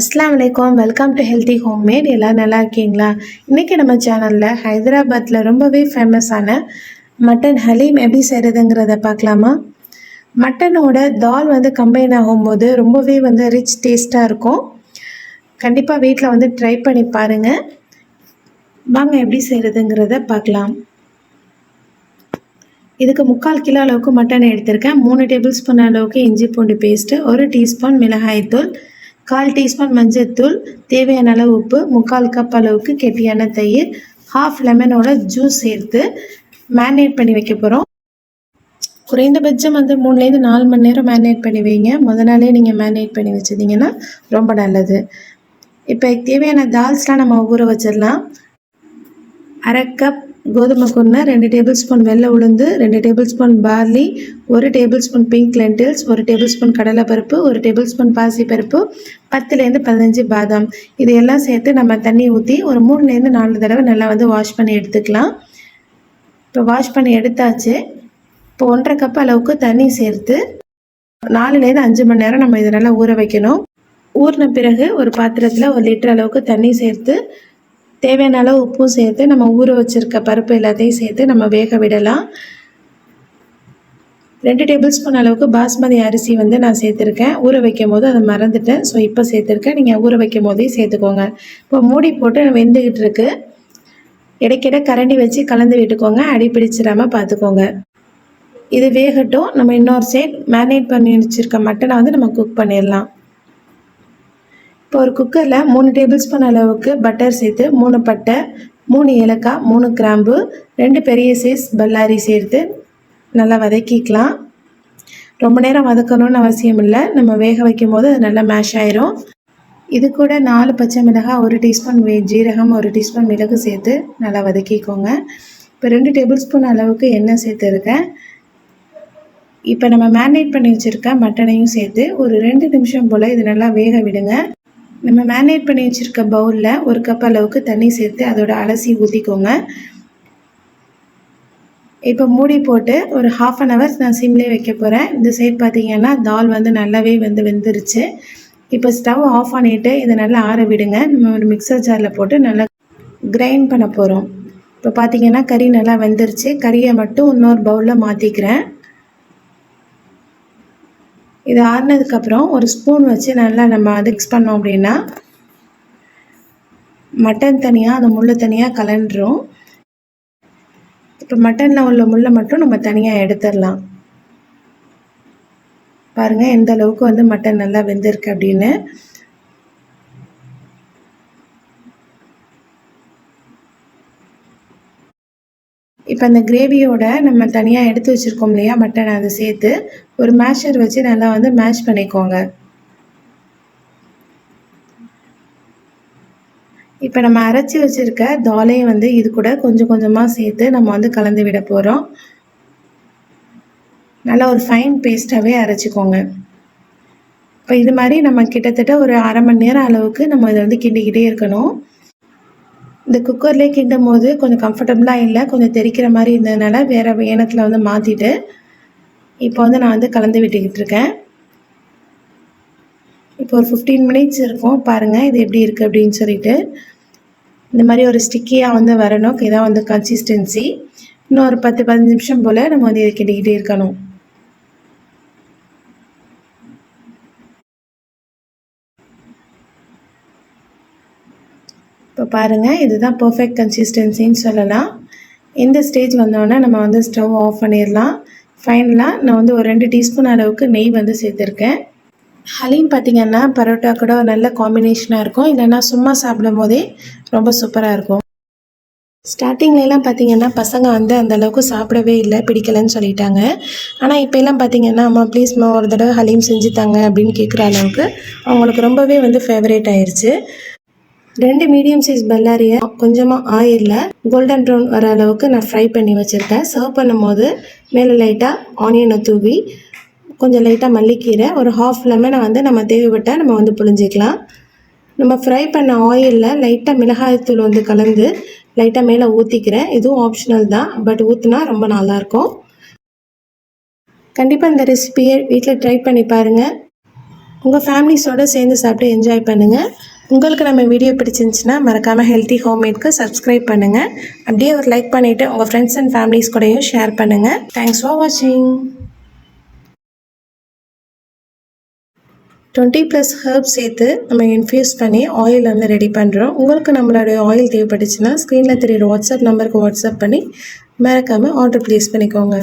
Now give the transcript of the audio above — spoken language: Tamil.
அஸ்ஸலாமு அலைக்கும். Welcome to healthy homemade. எல்லாம் நல்லா இருக்கீங்களா? இன்றைக்கி நம்ம சேனலில் ஹைதராபாத்தில் ரொம்பவே ஃபேமஸான மட்டன் ஹலீம் எப்படி செய்கிறதுங்கிறத பார்க்கலாமா? மட்டனோட தால் கம்பைன் ஆகும்போது ரொம்பவே ரிச் டேஸ்ட்டாக இருக்கும். கண்டிப்பாக வீட்டில் ட்ரை பண்ணி பாருங்கள். வாங்க எப்படி செய்கிறதுங்கிறத பார்க்கலாம். இதுக்கு 3/4 கிலோ அளவுக்கு மட்டன் எடுத்திருக்கேன். 3 டேபிள் ஸ்பூன் அளவுக்கு இஞ்சி பூண்டு பேஸ்ட்டு, 1 டீஸ்பூன் மிளகாய்த்தூள், 1/4 டீஸ்பூன் மஞ்சள்தூள், தேவையான அளவு உப்பு, 3/4 கப் அளவுக்கு கெட்டியான தயிர், 1/2 லெமனோட ஜூஸ் சேர்த்து மேரினேட் பண்ணி வைக்க போகிறோம். குறைந்தபட்சம் 3லேருந்து 4 மணி நேரம் மேரினேட் பண்ணி வைங்க. நாளே நீங்கள் மேரினேட் பண்ணி வச்சுருந்தீங்கன்னா ரொம்ப நல்லது. இப்போ தேவையான தால்ஸ்லாம் நம்ம ஊற வச்சிடலாம். 1/2 கப் கோதுமை குருணை, 2 டேபிள் ஸ்பூன் வெள்ளை உளுந்து, 2 tablespoon barley, 1 tablespoon pink lentils, 1 tablespoon கடலைப்பருப்பு, 1 டேபிள் ஸ்பூன் பாசிப்பருப்பு, 10லேருந்து 15 பாதாம். இதையெல்லாம் சேர்த்து நம்ம தண்ணி ஊற்றி ஒரு 3லேருந்து 4 தடவை நல்லா வாஷ் பண்ணி எடுத்துக்கலாம். இப்போ வாஷ் பண்ணி எடுத்தாச்சு. இப்போ 1/2 கப் அளவுக்கு தண்ணி சேர்த்து 4லேருந்து 5 மணி நேரம் நம்ம இதை நல்லா ஊற வைக்கணும். ஊறின பிறகு ஒரு பாத்திரத்தில் 1 லிட்டர் அளவுக்கு தண்ணி சேர்த்து தேவையான அளவு உப்பும் சேர்த்து நம்ம ஊற வச்சுருக்க பருப்பு எல்லாத்தையும் சேர்த்து நம்ம வேக விடலாம். 2 டேபிள் ஸ்பூன் அளவுக்கு பாஸ்மதி அரிசி நான் சேர்த்துருக்கேன். ஊற வைக்கும் போது அதை மறந்துட்டேன். ஸோ இப்போ சேர்த்துருக்கேன். நீங்கள் ஊற வைக்கும் போதே சேர்த்துக்கோங்க. இப்போ மூடி போட்டு வெந்துக்கிட்டு இருக்கு. இடைக்கிட கரண்டி வச்சு கலந்து விட்டுக்கோங்க. அடி பிடிச்சிடாமல் பார்த்துக்கோங்க. இது வேகட்டும். நம்ம இன்னொரு சைட் மேரினேட் பண்ணி வச்சுருக்க மட்டனை நம்ம குக் பண்ணிடலாம். இப்போ ஒரு குக்கரில் 3 டேபிள் ஸ்பூன் அளவுக்கு பட்டர் சேர்த்து 3 பட்டை, 3 ஏலக்காய், 3 கிராம்பு, 2 பெரிய சைஸ் பல்லாரி சேர்த்து நல்லா வதக்கிக்கலாம். ரொம்ப நேரம் வதக்கணும்னு அவசியம் இல்லை. நம்ம வேக வைக்கும் போது அது நல்லா மேஷ் ஆயிரும். இது கூட 4 பச்சை மிளகாய், 1 டீஸ்பூன் ஜீரகம், 1 டீஸ்பூன் மிளகு சேர்த்து நல்லா வதக்கிக்கோங்க. இப்போ 2 டேபிள் ஸ்பூன் அளவுக்கு எண்ணெய் சேர்த்துருக்கேன். இப்போ நம்ம மேரினேட் பண்ணி வச்சுருக்க மட்டனையும் சேர்த்து ஒரு 2 நிமிஷம் போல் இது நல்லா வேக விடுங்க. நம்ம மேரினேட் பண்ணி வச்சுருக்க பவுலில் 1 கப் அளவுக்கு தண்ணி சேர்த்து அதோட அலசி ஊற்றிக்கோங்க. இப்போ மூடி போட்டு ஒரு 1/2 hour நான் சிம்லேயே வைக்க போகிறேன். இந்த சைட் பார்த்திங்கன்னா தால் நல்லாவே வெந்துருச்சு. இப்போ ஸ்டவ் ஆஃப் பண்ணிவிட்டு இதை நல்லா ஆற விடுங்க. நம்ம ஒரு மிக்சர் ஜாரில் போட்டு நல்லா கிரைண்ட் பண்ண போகிறோம். இப்போ பார்த்திங்கன்னா கறி நல்லா வெந்துருச்சு. கறியை மட்டும் இன்னொரு பவுலில் மாற்றிக்கிறேன். இது ஆறினதுக்கப்புறம் ஒரு ஸ்பூன் வச்சு நல்லா நம்ம மிக்ஸ் பண்ணோம் அப்படின்னா மட்டன் தனியாக அந்த முள்ளு தனியாக கலண்டுரும். இப்போ மட்டனில் உள்ள முள்ளை மட்டும் நம்ம தனியாக எடுத்துடலாம். பாருங்கள் எந்த அளவுக்கு மட்டன் நல்லா வெந்திருக்கு அப்படின்னு. இப்போ அந்த கிரேவியோட நம்ம தனியாக எடுத்து வச்சுருக்கோம் இல்லையா மட்டன், அதை சேர்த்து ஒரு மேஷர் வச்சு நல்லா மேஷ் பண்ணிக்கோங்க. இப்போ நம்ம அரைச்சி வச்சுருக்க தாலையும் இது கூட கொஞ்சம் கொஞ்சமாக சேர்த்து நம்ம கலந்து விட போகிறோம். நல்லா ஒரு ஃபைன் பேஸ்ட்டாகவே அரைச்சிக்கோங்க. இப்போ இது மாதிரி நம்ம கிட்டத்தட்ட ஒரு 1/2 மணி நேரம் அளவுக்கு நம்ம இதை கிண்டிக்கிட்டே இருக்கணும். இந்த குக்கர்லேயே கிண்டும் போது கொஞ்சம் கம்ஃபர்டபுளாக இல்லை, கொஞ்சம் தெரிக்கிற மாதிரி இருந்ததுனால வேறு ஏனத்தில் மாற்றிட்டு இப்போ நான் கலந்து விட்டுக்கிட்டு இருக்கேன். இப்போ ஒரு 15 மினிட்ஸ் இருக்கும். பாருங்கள் இது எப்படி இருக்குது அப்படின்னு சொல்லிட்டு. இந்த மாதிரி ஒரு ஸ்டிக்கியாக வரணும். இதான் கன்சிஸ்டன்சி. இன்னும் ஒரு 10-15 நிமிஷம் போல் நம்ம இதை கிண்டிக்கிட்டே இருக்கணும். இப்போ பாருங்கள் இதுதான் பர்ஃபெக்ட் கன்சிஸ்டன்சின்னு சொல்லலாம். இந்த ஸ்டேஜ் வந்தோடனே நம்ம ஸ்டவ் ஆஃப் பண்ணிடலாம். ஃபைனலாக நான் ஒரு 2 டீஸ்பூன் அளவுக்கு நெய் சேர்த்துருக்கேன். ஹலீம் பார்த்திங்கன்னா பரோட்டா கூட ஒரு நல்ல காம்பினேஷனாக இருக்கும். இல்லைன்னா சும்மா சாப்பிடும் போதே ரொம்ப சூப்பராக இருக்கும். ஸ்டார்டிங்லாம் பார்த்திங்கன்னா பசங்க அந்தளவுக்கு சாப்பிடவே இல்லை, பிடிக்கலைன்னு சொல்லிட்டாங்க. ஆனால் இப்போலாம் பார்த்திங்கன்னா அம்மா ப்ளீஸ்மா ஒரு தடவை ஹலீம் செஞ்சு தாங்க அப்படின்னு கேட்குற அளவுக்கு அவங்களுக்கு ரொம்பவே ஃபேவரேட் ஆயிடுச்சு. 2 மீடியம் சைஸ் பல்லாரியை கொஞ்சமாக ஆயிலில் கோல்டன் ப்ரௌன் வர அளவுக்கு நான் ஃப்ரை பண்ணி வச்சுருக்கேன். சர்வ் பண்ணும் போது மேலே லைட்டாக ஆனியனை தூவி கொஞ்சம் லைட்டாக மல்லிக்கீரை, ஒரு 1/2 லெமனை நம்ம தேவைப்பட்டால் நம்ம புழிஞ்சிக்கலாம். நம்ம ஃப்ரை பண்ண ஆயிலில் லைட்டாக மிளகாய்த்தூள் கலந்து லைட்டாக மேலே ஊற்றிக்கிறேன். இதுவும் ஆப்ஷனல் தான், பட் ஊற்றினா ரொம்ப நல்லாயிருக்கும். கண்டிப்பாக இந்த ரெசிபியை வீட்டில் ட்ரை பண்ணி பாருங்கள். உங்கள் ஃபேமிலிஸோடு சேர்ந்து சாப்பிட்டு என்ஜாய் பண்ணுங்கள். உங்களுக்கு நம்ம வீடியோ பிடிச்சிருந்துச்சுன்னா மறக்காமல் ஹெல்த்தி ஹோம்மேட்க்கு சப்ஸ்கிரைப் பண்ணுங்கள். அப்படியே ஒரு லைக் பண்ணிவிட்டு உங்கள் ஃப்ரெண்ட்ஸ் அண்ட் ஃபேமிலிஸ் கூடயும் ஷேர் பண்ணுங்கள். தேங்க்ஸ் ஃபார் வாட்சிங். 20+ ஹெர்ப்ஸ் சேர்த்து நம்ம இன்ஃப்யூஸ் பண்ணி ஆயில் வந்து ரெடி பண்ணுறோம். உங்களுக்கு நம்மளுடைய ஆயில் தேவைப்பட்டுச்சுன்னா ஸ்க்ரீனில் தெரியுற வாட்ஸ்அப் நம்பருக்கு வாட்ஸ்அப் பண்ணி மறக்காமல் ஆர்டர் ப்ளேஸ் பண்ணிக்கோங்க.